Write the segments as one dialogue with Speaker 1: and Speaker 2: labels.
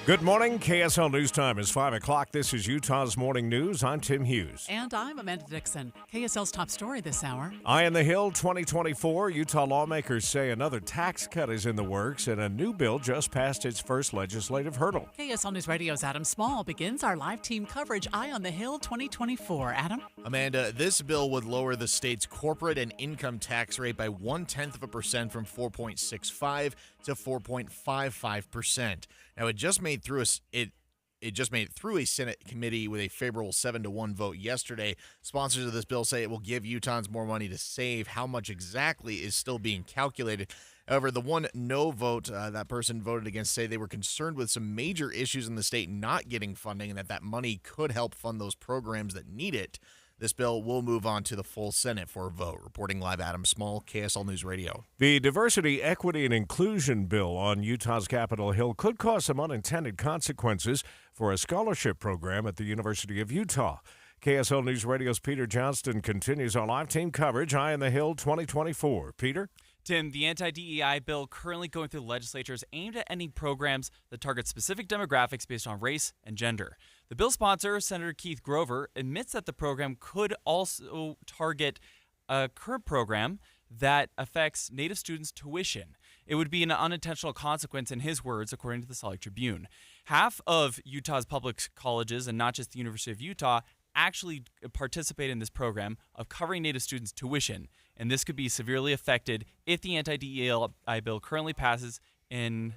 Speaker 1: Good morning. KSL News Time is 5 o'clock. This is Utah's Morning News. I'm Tim Hughes.
Speaker 2: And I'm Amanda Dixon. KSL's top story this hour.
Speaker 1: Eye on the Hill 2024. Utah lawmakers say another tax cut is in the works and a new bill just passed its first legislative hurdle.
Speaker 2: KSL News Radio's Adam Small begins our live team coverage Eye on the Hill 2024. Adam?
Speaker 3: Amanda, this bill would lower the state's corporate and income tax rate by 0.1% from 4.65 to 4.55%. Now, it just made through a Senate committee with a favorable 7-1 vote yesterday. Sponsors of this bill say it will give Utahns more money to save. How much exactly is still being calculated. However, the one no vote that person voted against say they were concerned with some major issues in the state not getting funding and that money could help fund those programs that need it. This bill will move on to the full Senate for a vote. Reporting live, Adam Small, KSL News Radio.
Speaker 1: The Diversity, Equity, and Inclusion bill on Utah's Capitol Hill could cause some unintended consequences for a scholarship program at the University of Utah. KSL News Radio's Peter Johnston continues our live team coverage, Eye on the Hill 2024. Peter?
Speaker 4: Tim, the anti-DEI bill currently going through the legislature is aimed at ending programs that target specific demographics based on race and gender. The bill sponsor, Senator Keith Grover, admits that the program could also target a current program that affects Native students' tuition. It would be an unintentional consequence, in his words, according to the Salt Lake Tribune. Half of Utah's public colleges, and not just the University of Utah, actually participate in this program of covering Native students' tuition, and this could be severely affected if the anti-DEI bill currently passes in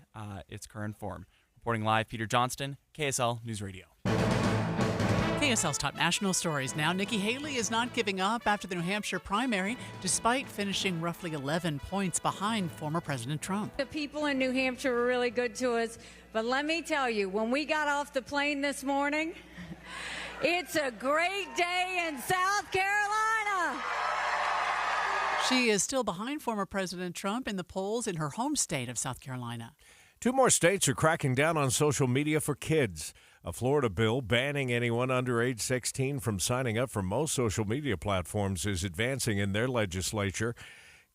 Speaker 4: its current form. Reporting live, Peter Johnston, KSL News Radio.
Speaker 2: KSL's top national stories now. Nikki Haley is not giving up after the New Hampshire primary, despite finishing roughly 11 points behind former President Trump.
Speaker 5: The people in New Hampshire were really good to us, but let me tell you, when we got off the plane this morning, it's a great day in South Carolina.
Speaker 2: She is still behind former President Trump in the polls in her home state of South Carolina.
Speaker 1: 2 more states are cracking down on social media for kids. A Florida bill banning anyone under age 16 from signing up for most social media platforms is advancing in their legislature.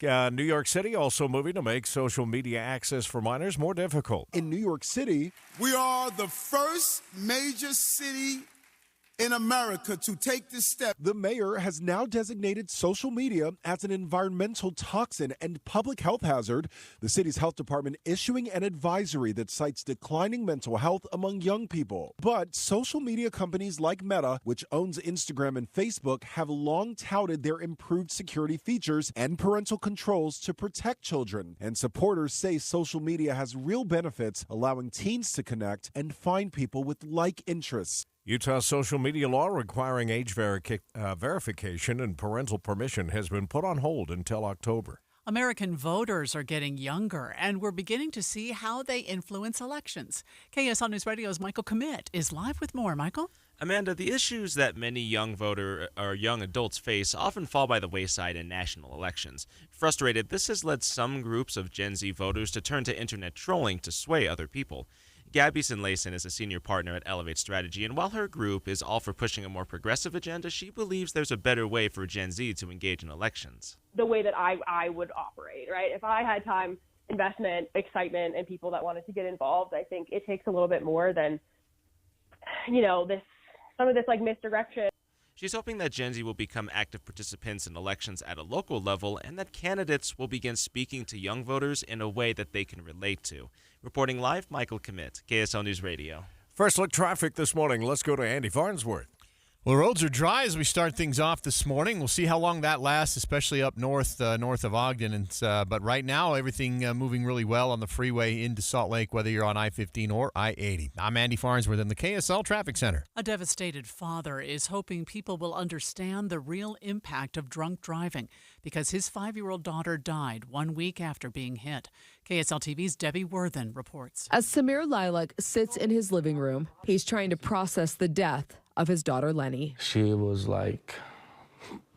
Speaker 1: New York City also moving to make social media access for minors more difficult.
Speaker 6: In New York City,
Speaker 7: we are the first major city in America to take this step.
Speaker 6: The mayor has now designated social media as an environmental toxin and public health hazard. The city's health department issuing an advisory that cites declining mental health among young people. But social media companies like Meta, which owns Instagram and Facebook, have long touted their improved security features and parental controls to protect children. And supporters say social media has real benefits, allowing teens to connect and find people with like interests.
Speaker 1: Utah's social media law requiring age verification and parental permission has been put on hold until October.
Speaker 2: American voters are getting younger, and we're beginning to see how they influence elections. KSL News Radio's Michael Commit is live with more. Michael?
Speaker 8: Amanda, the issues that many young adults face often fall by the wayside in national elections. Frustrated, this has led some groups of Gen Z voters to turn to internet trolling to sway other people. Gabby Sinlason is a senior partner at Elevate Strategy, and while her group is all for pushing a more progressive agenda, she believes there's a better way for Gen Z to engage in elections.
Speaker 9: The way that I would operate, right? If I had time, investment, excitement, and people that wanted to get involved, I think it takes a little bit more than, some of this like misdirection.
Speaker 8: She's hoping that Gen Z will become active participants in elections at a local level and that candidates will begin speaking to young voters in a way that they can relate to. Reporting live, Michael Commit, KSL News Radio.
Speaker 1: First look traffic this morning. Let's go to Andy Farnsworth.
Speaker 3: Well, roads are dry as we start things off this morning. We'll see how long that lasts, especially up north of Ogden. But right now, everything moving really well on the freeway into Salt Lake, whether you're on I-15 or I-80. I'm Andy Farnsworth in the KSL Traffic Center.
Speaker 2: A devastated father is hoping people will understand the real impact of drunk driving because his 5-year-old daughter died 1 week after being hit. KSL TV's Debbie Worthen reports.
Speaker 10: As Samir Lilac sits in his living room, he's trying to process the death of his daughter, Lenny.
Speaker 11: She was like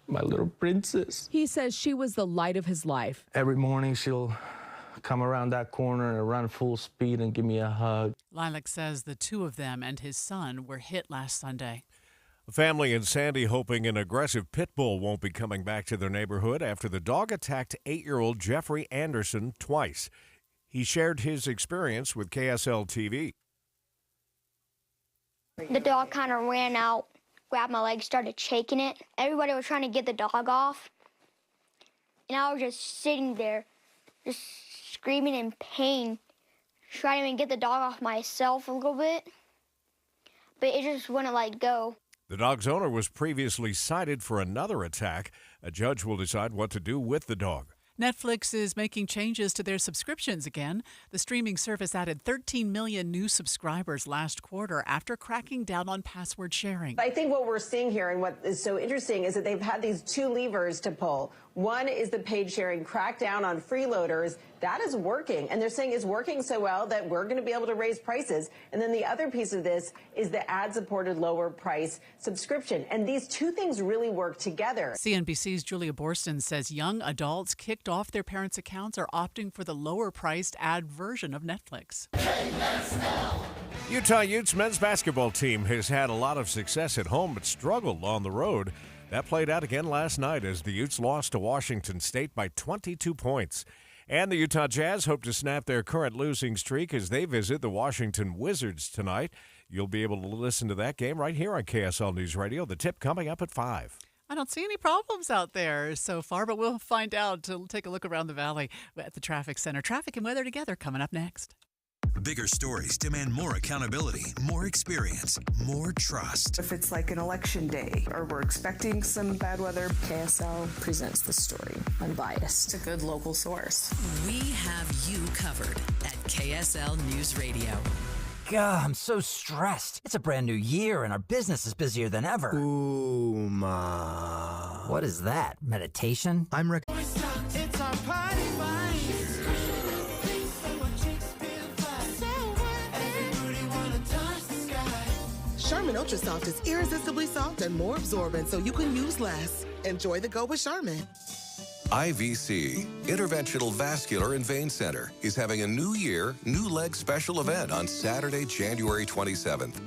Speaker 11: my little princess.
Speaker 10: He says she was the light of his life.
Speaker 11: Every morning she'll come around that corner and run full speed and give me a hug.
Speaker 2: Lilac says the two of them and his son were hit last Sunday.
Speaker 1: A family in Sandy hoping an aggressive pit bull won't be coming back to their neighborhood after the dog attacked 8-year-old Jeffrey Anderson twice. He shared his experience with KSL TV.
Speaker 12: The dog kind of ran out, grabbed my leg, started shaking it. Everybody was trying to get the dog off. And I was just sitting there, just screaming in pain, trying to get the dog off myself a little bit. But it just wouldn't go.
Speaker 1: The dog's owner was previously cited for another attack. A judge will decide what to do with the dog.
Speaker 2: Netflix is making changes to their subscriptions again. The streaming service added 13 million new subscribers last quarter after cracking down on password sharing.
Speaker 13: I think what we're seeing here and what is so interesting is that they've had these two levers to pull. One is the paid sharing crackdown on freeloaders. That is working. And they're saying it's working so well that we're going to be able to raise prices. And then the other piece of this is the ad-supported lower price subscription. And these two things really work together.
Speaker 2: CNBC's Julia Boorstin says young adults kicked off their parents' accounts are opting for the lower-priced ad version of Netflix.
Speaker 1: Utah Utes men's basketball team has had a lot of success at home but struggled on the road. That played out again last night as the Utes lost to Washington State by 22 points. And the Utah Jazz hope to snap their current losing streak as they visit the Washington Wizards tonight. You'll be able to listen to that game right here on KSL News Radio. The tip coming up at 5.
Speaker 2: I don't see any problems out there so far, but we'll find out. To take a look around the valley at the traffic center. Traffic and weather together coming up next.
Speaker 14: Bigger stories demand more accountability, more experience, more trust.
Speaker 15: If it's like an election day or we're expecting some bad weather, KSL presents the story unbiased. It's a good local source.
Speaker 16: We have you covered at KSL News Radio.
Speaker 17: God, I'm so stressed. It's a brand new year and our business is busier than ever.
Speaker 18: Ooh, ma.
Speaker 17: What is that? Meditation?
Speaker 18: It's our party vibes.
Speaker 19: Charmin Ultra Soft is irresistibly soft and more absorbent so you can use less. Enjoy the go with Charmin.
Speaker 20: IVC, Interventional Vascular and Vein Center, is having a New Year, New Leg special event on Saturday, January 27th.